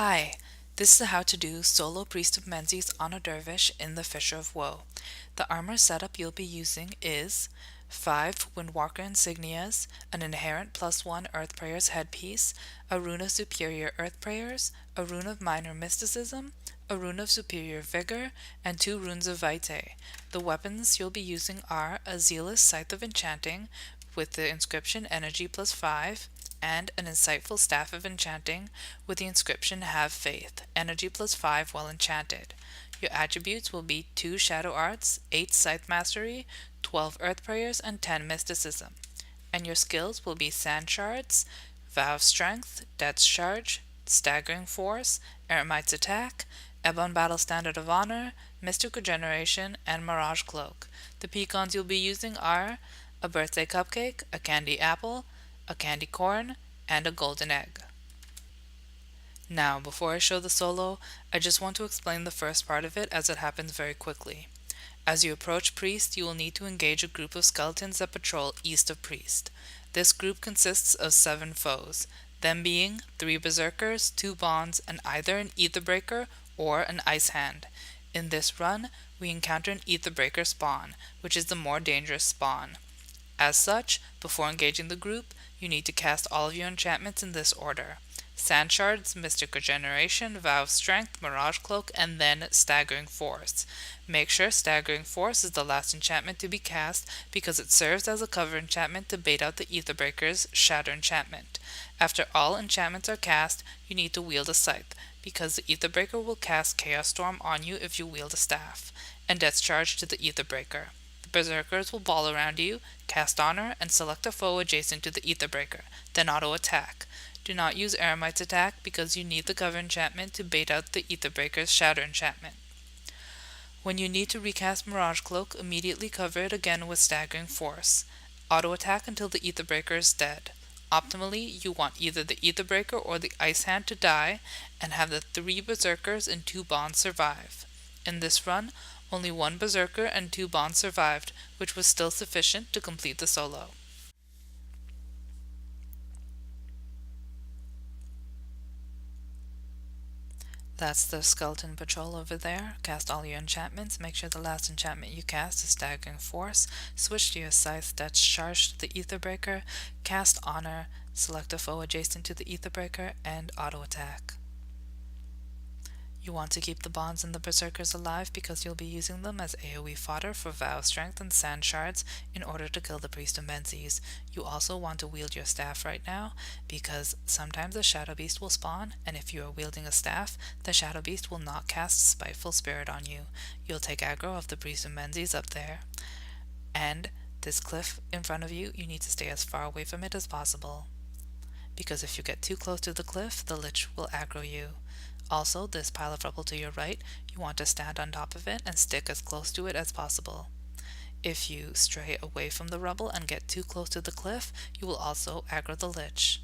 Hi, this is how to do solo Priest of Menzies on a Dervish in the Fissure of Woe. The armor setup you'll be using is 5 Windwalker insignias, an inherent +1 Earth Prayers headpiece, a rune of superior Earth Prayers, a rune of minor mysticism, a rune of superior vigor, and 2 runes of vitae. The weapons you'll be using are a zealous scythe of enchanting with the inscription energy +5, and an insightful staff of enchanting with the inscription have faith, energy +5 while enchanted. Your attributes will be 2 shadow arts, 8 scythe mastery, 12 earth prayers, and 10 mysticism. And your skills will be sand shards, vow of strength, death's charge, staggering force, eremite's attack, ebon battle standard of honor, mystic regeneration, and mirage cloak. The pecons you'll be using are a birthday cupcake, a candy apple, a candy corn, and a golden egg. Now, before I show the solo, I just want to explain the first part of it as it happens very quickly. As you approach Priest, you will need to engage a group of skeletons that patrol east of Priest. This group consists of 7 foes, them being 3 berserkers, 2 bonds, and either an Aetherbreaker or an Ice Hand. In this run, we encounter an Aetherbreaker spawn, which is the more dangerous spawn. As such, before engaging the group, you need to cast all of your enchantments in this order: Sand Shards, Mystic Regeneration, Vow of Strength, Mirage Cloak, and then Staggering Force. Make sure Staggering Force is the last enchantment to be cast because it serves as a cover enchantment to bait out the Aetherbreaker's Shatter enchantment. After all enchantments are cast, you need to wield a scythe, because the Aetherbreaker will cast Chaos Storm on you if you wield a staff, and Death's Charge to the Aetherbreaker. Berserkers will ball around you, cast Honor, and select a foe adjacent to the Aetherbreaker, then auto-attack. Do not use Eremite's attack because you need the cover enchantment to bait out the Aetherbreaker's Shatter enchantment. When you need to recast Mirage Cloak, immediately cover it again with Staggering Force. Auto-attack until the Aetherbreaker is dead. Optimally, you want either the Aetherbreaker or the Ice Hand to die, and have the 3 Berserkers and 2 Bonds survive. In this run, only 1 Berserker and 2 Bonds survived, which was still sufficient to complete the solo. That's the skeleton patrol over there. Cast all your enchantments. Make sure the last enchantment you cast is Staggering Force. Switch to your scythe that's charged to the Aetherbreaker. Cast Honor. Select a foe adjacent to the Aetherbreaker and auto-attack. You want to keep the bonds and the berserkers alive because you'll be using them as AoE fodder for Vow of Strength and Sand Shards in order to kill the Priest of Menzies. You also want to wield your staff right now because sometimes a Shadow Beast will spawn, and if you are wielding a staff, the Shadow Beast will not cast Spiteful Spirit on you. You'll take aggro of the Priest of Menzies up there. And this cliff in front of you, you need to stay as far away from it as possible, because if you get too close to the cliff, the Lich will aggro you. Also, this pile of rubble to your right, you want to stand on top of it and stick as close to it as possible. If you stray away from the rubble and get too close to the cliff, you will also aggro the Lich.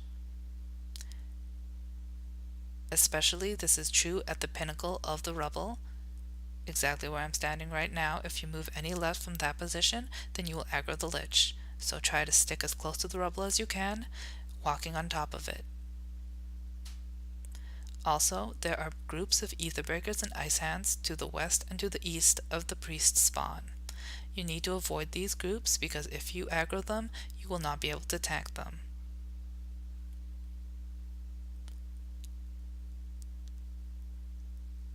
Especially this is true at the pinnacle of the rubble, exactly where I'm standing right now. If you move any left from that position, then you will aggro the Lich. So try to stick as close to the rubble as you can, walking on top of it. Also, there are groups of Aetherbreakers and Ice Hands to the west and to the east of the Priest spawn. You need to avoid these groups because if you aggro them, you will not be able to tank them.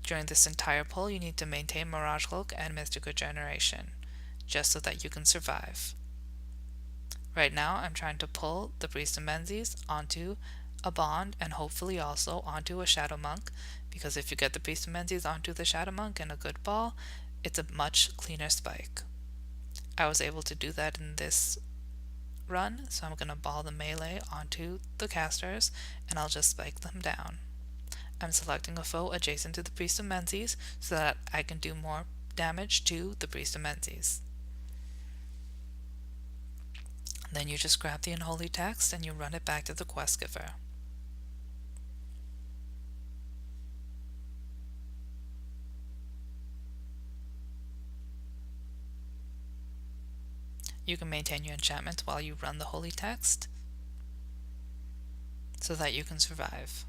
During this entire pull, you need to maintain Mirage Cloak and Mystic Regeneration, just so that you can survive. Right now, I'm trying to pull the Priest of Menzies onto a bond and hopefully also onto a Shadow Monk, because if you get the Priest of Menzies onto the Shadow Monk in a good ball, it's a much cleaner spike. I was able to do that in this run, so I'm going to ball the melee onto the casters and I'll just spike them down. I'm selecting a foe adjacent to the Priest of Menzies so that I can do more damage to the Priest of Menzies. Then you just grab the unholy text and you run it back to the quest giver. You can maintain your enchantments while you run the holy text so that you can survive.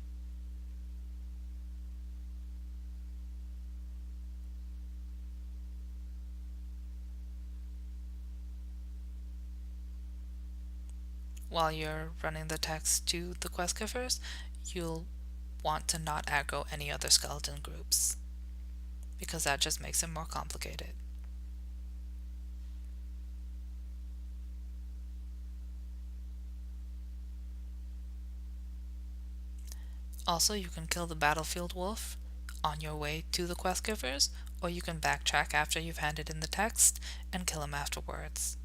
while you're running the text to the quest givers, you'll want to not aggro any other skeleton groups, because that just makes it more complicated. Also, you can kill the battlefield wolf on your way to the quest givers, or you can backtrack after you've handed in the text and kill him afterwards.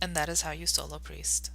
And that is how you solo priest.